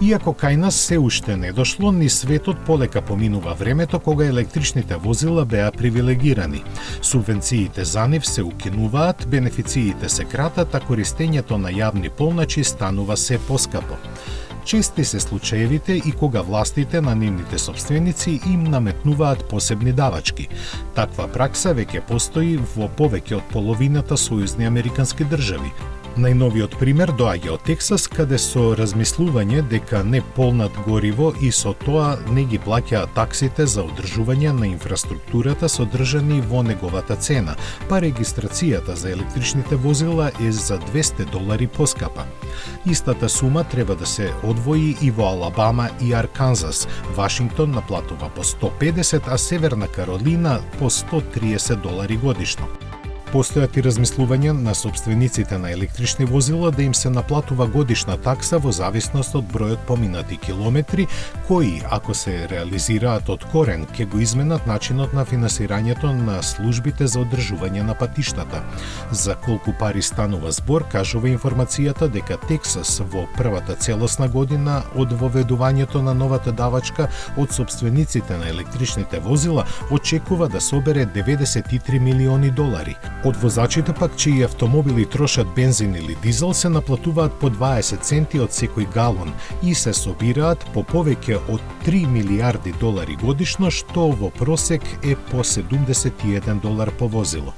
Иако кај нас се уште не дошло, ни светот полека поминува времето кога електричните возила беа привилегирани. Субвенциите за нив се укинуваат, бенефициите се кратат, а користењето на јавни полначи станува се поскапо. Чести се случаевите и кога властите на нивните собственици им наметнуваат посебни давачки. Таква пракса веќе постои во повеќе од половината сојузни американски држави. Најновиот пример доаѓа од Тексас, каде со размислување дека не полнат гориво и со тоа не ги плаќаат таксите за одржување на инфраструктурата содржани во неговата цена, па регистрацијата за електричните возила е за $200 поскапа. Истата сума треба да се одвои и во Алабама и Арканзас. Вашингтон наплатува по 150, а Северна Каролина по $130 годишно. Постојат и размислувања на собствениците на електрични возила да им се наплатува годишна такса во зависност од бројот поминати километри, кои, ако се реализираат од корен, ќе го изменат начинот на финансирањето на службите за одржување на патиштата. За колку пари станува збор, кажува информацијата дека Тексас во првата целосна година од воведувањето на новата давачка од собствениците на електричните возила очекува да собере $93 милиони. Од возачите пак чии автомобили трошат бензин или дизел се наплатуваат по 20 центи од секој галон и се собираат по повеќе од $3 милиарди годишно, што во просек е по $71 по возило.